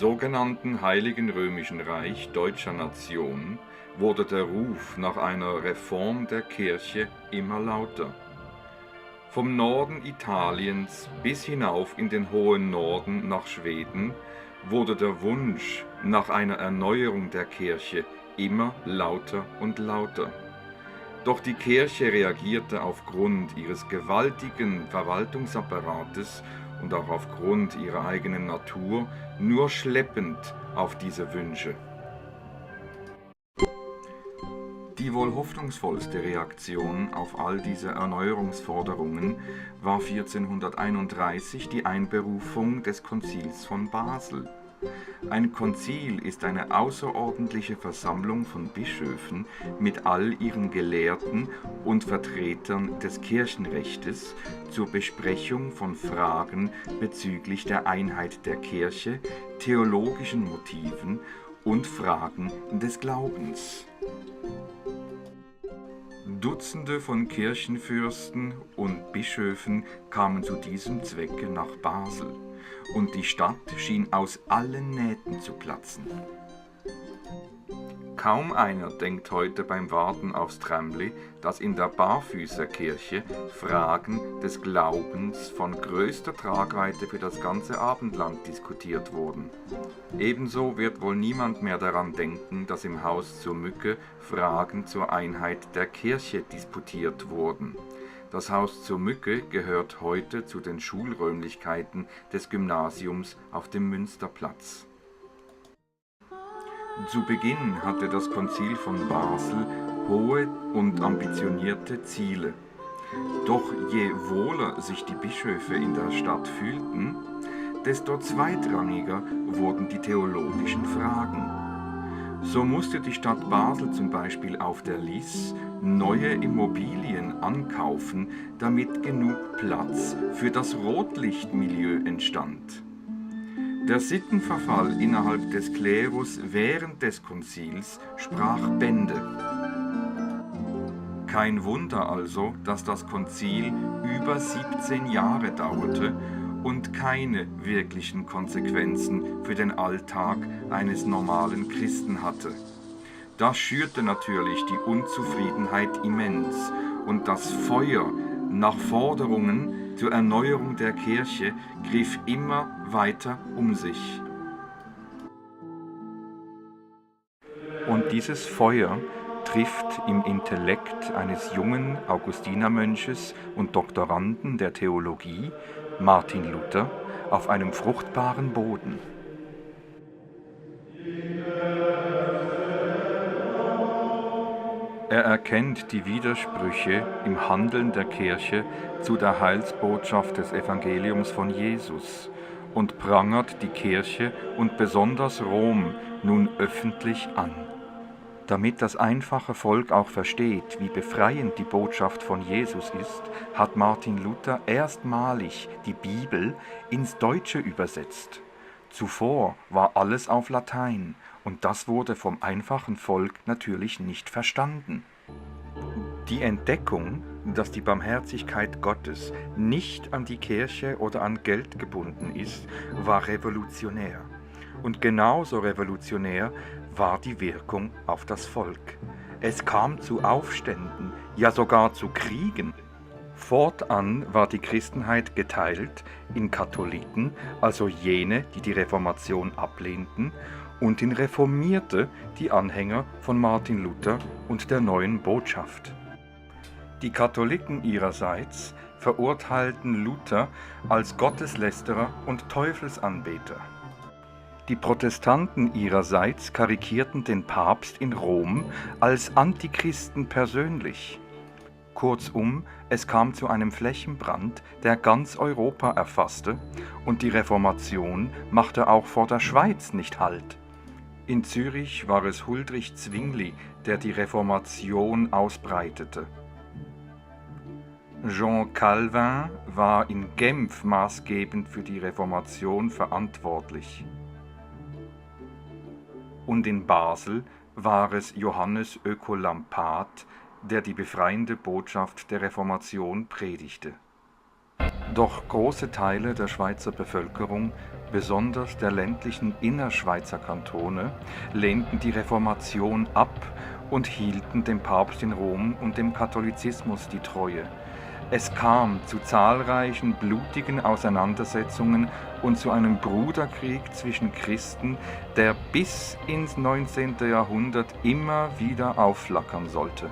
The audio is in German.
sogenannten Heiligen Römischen Reich Deutscher Nation wurde der Ruf nach einer Reform der Kirche immer lauter. Vom Norden Italiens bis hinauf in den hohen Norden nach Schweden wurde der Wunsch nach einer Erneuerung der Kirche immer lauter und lauter. Doch die Kirche reagierte aufgrund ihres gewaltigen Verwaltungsapparates und auch aufgrund ihrer eigenen Natur nur schleppend auf diese Wünsche. Die wohl hoffnungsvollste Reaktion auf all diese Erneuerungsforderungen war 1431 die Einberufung des Konzils von Basel. Ein Konzil ist eine außerordentliche Versammlung von Bischöfen mit all ihren Gelehrten und Vertretern des Kirchenrechtes zur Besprechung von Fragen bezüglich der Einheit der Kirche, theologischen Motiven und Fragen des Glaubens. Dutzende von Kirchenfürsten und Bischöfen kamen zu diesem Zwecke nach Basel, und die Stadt schien aus allen Nähten zu platzen. Kaum einer denkt heute beim Warten aufs Tramli, dass in der Barfüßerkirche Fragen des Glaubens von größter Tragweite für das ganze Abendland diskutiert wurden. Ebenso wird wohl niemand mehr daran denken, dass im Haus zur Mücke Fragen zur Einheit der Kirche disputiert wurden. Das Haus zur Mücke gehört heute zu den Schulräumlichkeiten des Gymnasiums auf dem Münsterplatz. Zu Beginn hatte das Konzil von Basel hohe und ambitionierte Ziele. Doch je wohler sich die Bischöfe in der Stadt fühlten, desto zweitrangiger wurden die theologischen Fragen. So musste die Stadt Basel zum Beispiel auf der Liss neue Immobilien ankaufen, damit genug Platz für das Rotlichtmilieu entstand. Der Sittenverfall innerhalb des Klerus während des Konzils sprach Bände. Kein Wunder also, dass das Konzil über 17 Jahre dauerte und keine wirklichen Konsequenzen für den Alltag eines normalen Christen hatte. Das schürte natürlich die Unzufriedenheit immens, und das Feuer nach Forderungen zur Erneuerung der Kirche griff immer weiter um sich. Und dieses Feuer trifft im Intellekt eines jungen Augustinermönches und Doktoranden der Theologie, Martin Luther, auf einem fruchtbaren Boden. Er erkennt die Widersprüche im Handeln der Kirche zu der Heilsbotschaft des Evangeliums von Jesus und prangert die Kirche und besonders Rom nun öffentlich an. Damit das einfache Volk auch versteht, wie befreiend die Botschaft von Jesus ist, hat Martin Luther erstmalig die Bibel ins Deutsche übersetzt. Zuvor war alles auf Latein, und das wurde vom einfachen Volk natürlich nicht verstanden. Die Entdeckung, dass die Barmherzigkeit Gottes nicht an die Kirche oder an Geld gebunden ist, war revolutionär. Und genauso revolutionär war die Wirkung auf das Volk. Es kam zu Aufständen, ja sogar zu Kriegen. Fortan war die Christenheit geteilt in Katholiken, also jene, die die Reformation ablehnten, und in Reformierte, die Anhänger von Martin Luther und der neuen Botschaft. Die Katholiken ihrerseits verurteilten Luther als Gotteslästerer und Teufelsanbeter. Die Protestanten ihrerseits karikierten den Papst in Rom als Antichristen persönlich. Kurzum, es kam zu einem Flächenbrand, der ganz Europa erfasste, und die Reformation machte auch vor der Schweiz nicht Halt. In Zürich war es Huldrych Zwingli, der die Reformation ausbreitete. Jean Calvin war in Genf maßgebend für die Reformation verantwortlich. Und in Basel war es Johannes Ökolampat, der die befreiende Botschaft der Reformation predigte. Doch große Teile der Schweizer Bevölkerung besonders der ländlichen Innerschweizer Kantone, lehnten die Reformation ab und hielten dem Papst in Rom und dem Katholizismus die Treue. Es kam zu zahlreichen blutigen Auseinandersetzungen und zu einem Bruderkrieg zwischen Christen, der bis ins 19. Jahrhundert immer wieder aufflackern sollte.